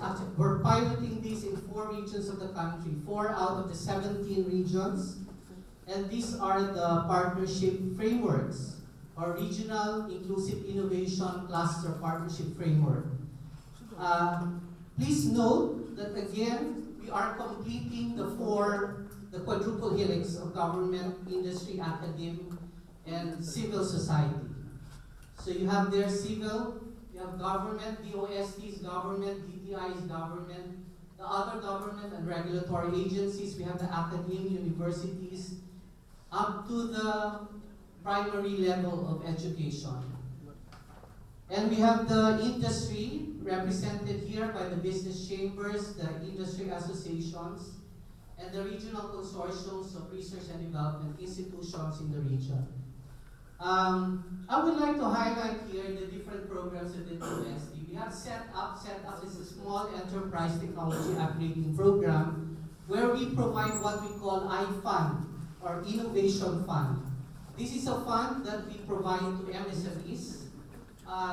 actually, we're piloting this in 4 regions of the country, 4 out of the 17 regions. And these are the partnership frameworks, or Regional Inclusive Innovation Cluster Partnership Framework. Please note that again, we are completing the quadruple helix of government, industry, academia, and civil society. So you have there civil, you have government, DOST is government, DTI is government, the other government and regulatory agencies, we have the academia, universities, up to the primary level of education. And we have the industry represented here by the business chambers, the industry associations, and the regional consortiums of research and development institutions in the region. I would like to highlight here the different programs of the DOST. We have set up is a small enterprise technology upgrading program where we provide what we call iFund, or Innovation Fund. This is a fund that we provide to MSMEs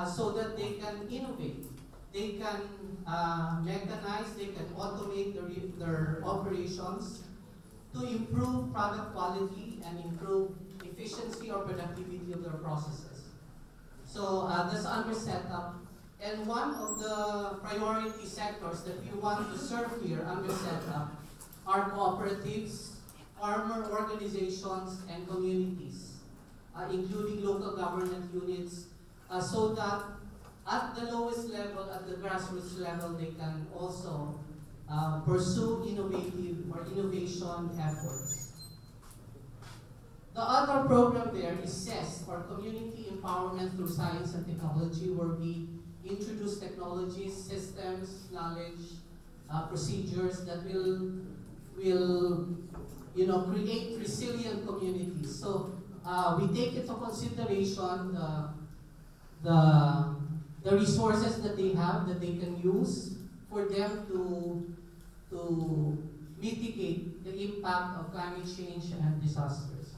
so that they can innovate. They can mechanize, they can automate their operations to improve product quality and improve efficiency or productivity of their processes. So that's under setup. And one of the priority sectors that we want to serve here under setup are cooperatives, farmer organizations, and communities, including local government units, so that at the lowest level, at the grassroots level, they can also pursue innovation efforts. The other program there is CES, or Community Empowerment Through Science and Technology, where we introduce technologies, systems, knowledge, procedures that will create resilient communities. So we take into consideration the resources that they have that they can use for them to mitigate the impact of climate change and disasters.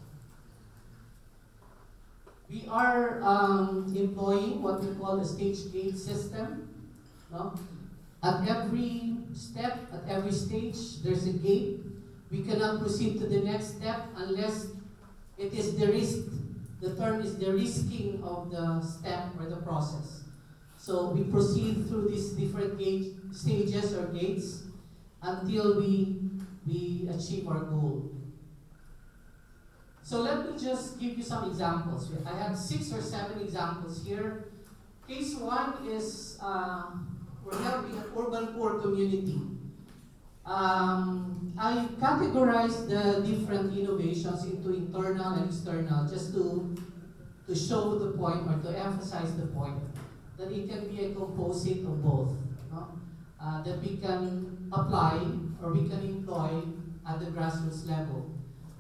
We are employing what we call a stage gate system. No? At every step, at every stage, there's a gate. We cannot proceed to the next step unless it is the risk. The term is the risking of the step or the process. So we proceed through these different stages or gates until we achieve our goal. So let me just give you some examples. I have 6 or 7 examples here. Case 1 is we're helping an urban poor community. I categorize the different innovations into internal and external just to show the point or to emphasize the point that it can be a composite of both, no? That we can apply or we can employ at the grassroots level.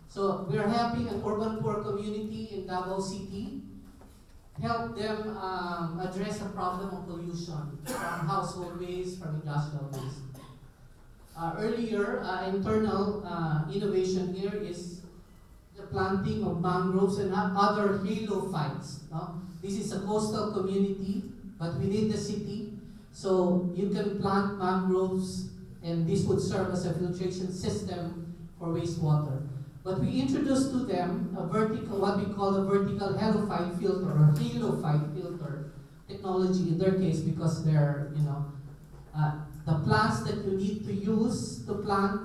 So we're helping an urban poor community in Davao City, help them address a problem of pollution from household waste, from industrial waste. Earlier, internal innovation here is the planting of mangroves and other halophytes. No? This is a coastal community, but within the city. So you can plant mangroves, and this would serve as a filtration system for wastewater. But we introduced to them a vertical, what we call a vertical halophyte filter or halophyte filter technology in their case, because they're, the plants that you need to use to plant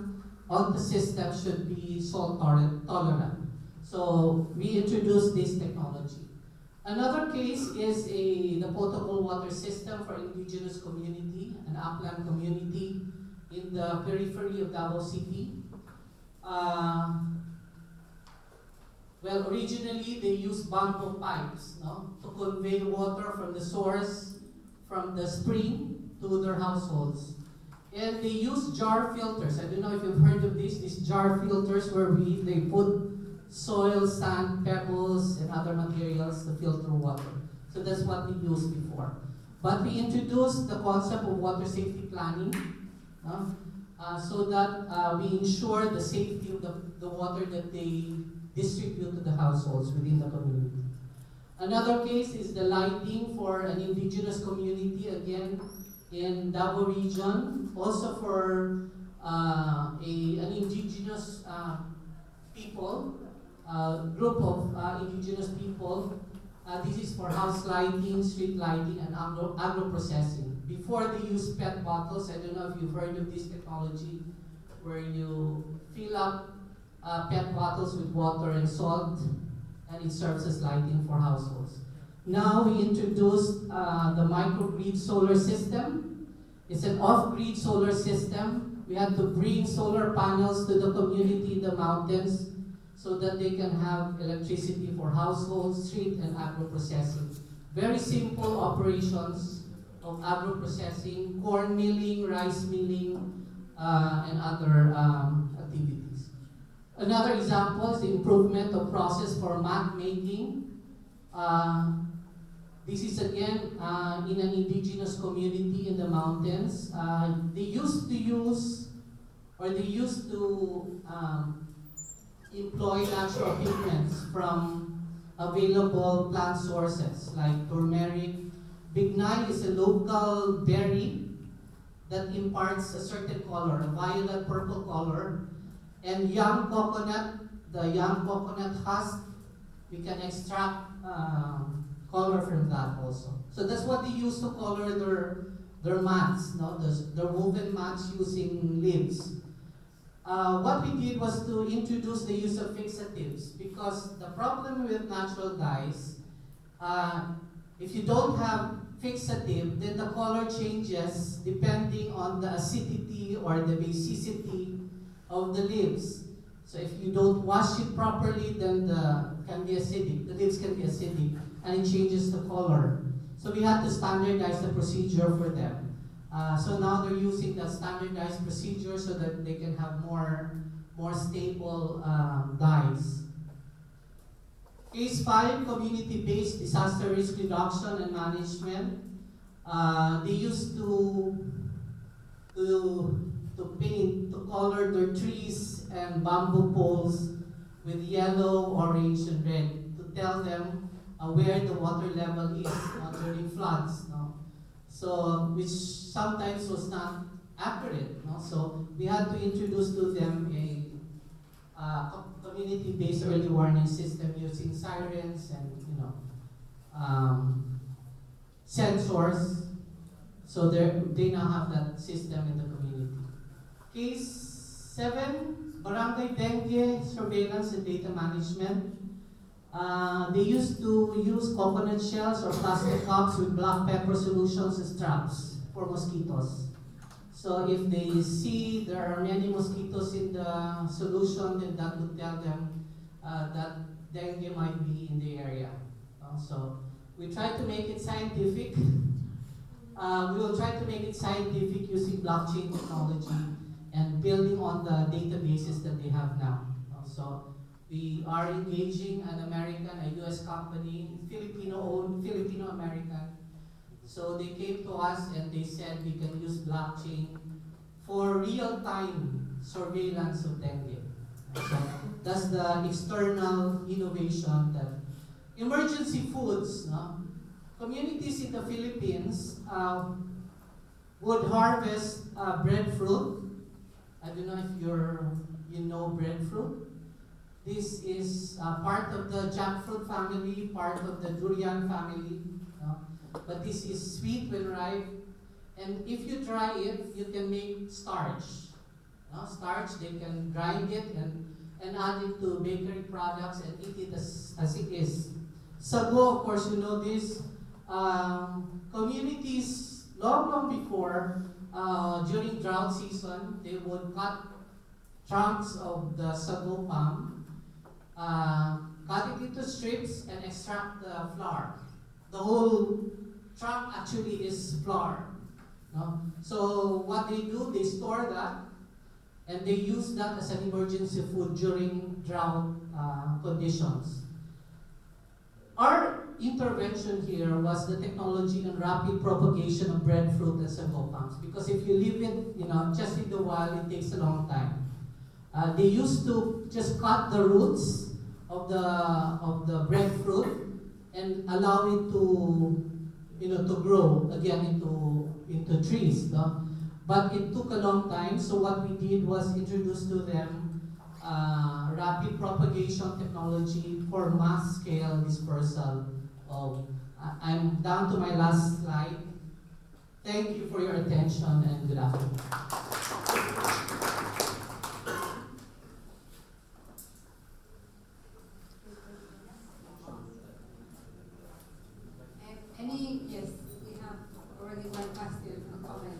on the system should be salt tolerant. So we introduced this technology. Another case is the potable water system for indigenous community, an upland community in the periphery of Davao City. Well, originally they used bamboo pipes, no, to convey water from the source, from the spring to their households. And they use jar filters. I don't know if you've heard of this. These jar filters where they put soil, sand, pebbles, and other materials to filter water. So that's what we used before. But we introduced the concept of water safety planning, so that we ensure the safety of the water that they distribute to the households within the community. Another case is the lighting for an indigenous community. Again, in Davao region, also for an indigenous people, group of indigenous people. This is for house lighting, street lighting, and agro processing. Before they use PET bottles, I don't know if you've heard of this technology, where you fill up PET bottles with water and salt, and it serves as lighting for households. Now we introduced the microgrid solar system. It's an off-grid solar system. We had to bring solar panels to the community in the mountains so that they can have electricity for households, street, and agro-processing. Very simple operations of agro-processing, corn milling, rice milling, and other activities. Another example is the improvement of process for mat making. This is again in an indigenous community in the mountains. They used to employ natural pigments from available plant sources like turmeric. Bignay is a local berry that imparts a certain color, a violet purple color. And young coconut, the young coconut husk, we can extract color from that also. So that's what they use to color their mats, no? Their woven mats using leaves. What we did was to introduce the use of fixatives, because the problem with natural dyes, if you don't have fixative, then the color changes depending on the acidity or the basicity of the leaves. So if you don't wash it properly, then the leaves can be acidic, and it changes the color. So we had to standardize the procedure for them. So now they're using that standardized procedure so that they can have more stable dyes. Case 5, community-based disaster risk reduction and management. They used to color their trees and bamboo poles with yellow, orange, and red to tell them where the water level is during floods. No? So, which sometimes was not accurate. No? So we had to introduce to them a community-based early warning system using sirens and sensors. So they now have that system in the community. Case 7, barangay dengue surveillance and data management. They used to use coconut shells or plastic cups with black pepper solutions as traps for mosquitoes. So if they see there are many mosquitoes in the solution, then that would tell them that dengue might be in the area. So we try to make it scientific. We will try to make it scientific using blockchain technology and building on the databases that they have now. So we are engaging an American, a US company, Filipino-owned, Filipino-American. So they came to us and they said we can use blockchain for real-time surveillance of dengue. So that's the external innovation that emergency foods, no? Communities in the Philippines would harvest breadfruit. I don't know if you know breadfruit. This is part of the jackfruit family, part of the durian family. But this is sweet when ripe. And if you dry it, you can make starch. Starch, they can grind it and add it to bakery products and eat it as it is. Sago, of course, you know this. Communities, long before, during drought season, they would cut trunks of the sago palm, cut it into strips, and extract the flour. The whole trunk actually is flour. No? So what they do, they store that, and they use that as an emergency food during drought conditions. Our intervention here was the technology and rapid propagation of breadfruit and sago palms. Because if you leave it, just in the wild, it takes a long time. They used to just cut the roots of the breadfruit and allow it to to grow again into trees, no? But it took a long time. So what we did was introduce to them rapid propagation technology for mass scale dispersal of. I'm down to my last slide. Thank you for your attention and good afternoon. Yes, we have already one question, a comment.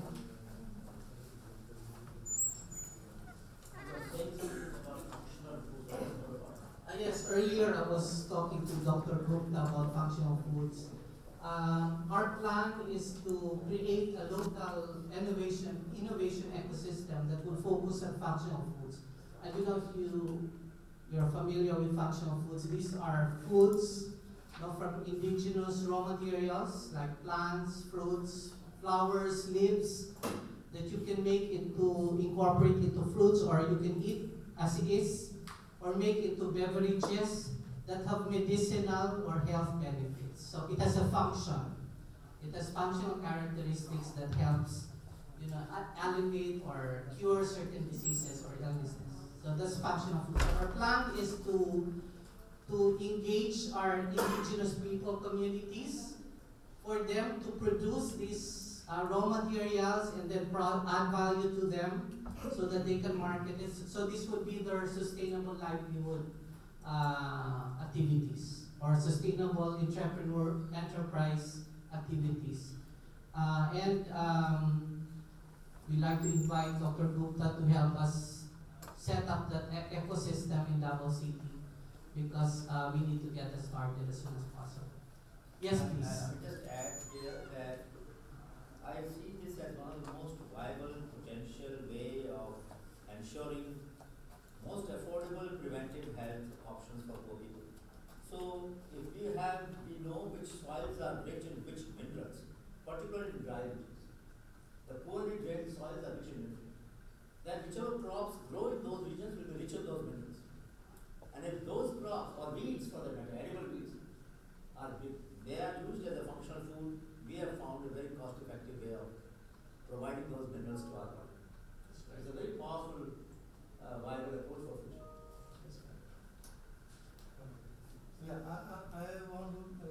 Yes, earlier I was talking to Dr. Gupta about functional foods. Our plan is to create a local innovation ecosystem that will focus on functional foods. I don't know if you're familiar with functional foods. These are foods from indigenous raw materials like plants, fruits, flowers, leaves that you can incorporate into fruits, or you can eat as it is, or make into beverages that have medicinal or health benefits. So it has a function. It has functional characteristics that helps, alleviate or cure certain diseases or illnesses. So that's functional food. So our plan is to engage our indigenous people communities for them to produce these raw materials and then add value to them so that they can market it. So this would be their sustainable livelihood activities or sustainable enterprise activities. We'd like to invite Dr. Gupta to help us set up that ecosystem in Davao City because we need to get it started as soon as possible. Yes, please. I would just add here that I see this as one of the most viable potential way of ensuring most affordable preventive health options for poor people. So if we know which soils are rich in which minerals, particularly in dry regions. The poorly drained soils are rich in nutrients. Then whichever crops grow in those regions will be rich in those minerals. And if those crops, or weeds for that matter, edible weeds, they are used as a functional food, we have found a very cost-effective way of providing those minerals to our body. It's a very powerful, viable approach for future. Yeah, I want to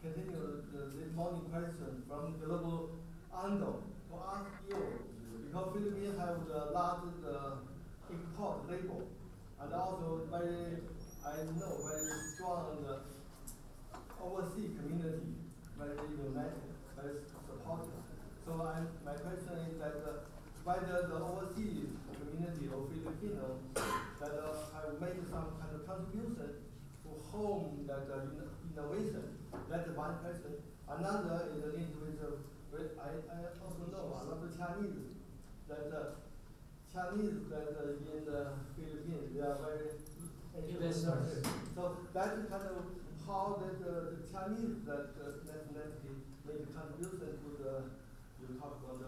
continue this morning question from global angle to ask you, because Philippines have the largest import label and also very strong overseas community, very united, very supportive. So my question is that whether the overseas community of Filipinos that have made some kind of contribution to home that innovation. That's one question. Another is linked with I also know a lot of Chinese that in the Philippines they are very investors. So that's kind of how that the Chinese that nationality made a contribution to you talk about the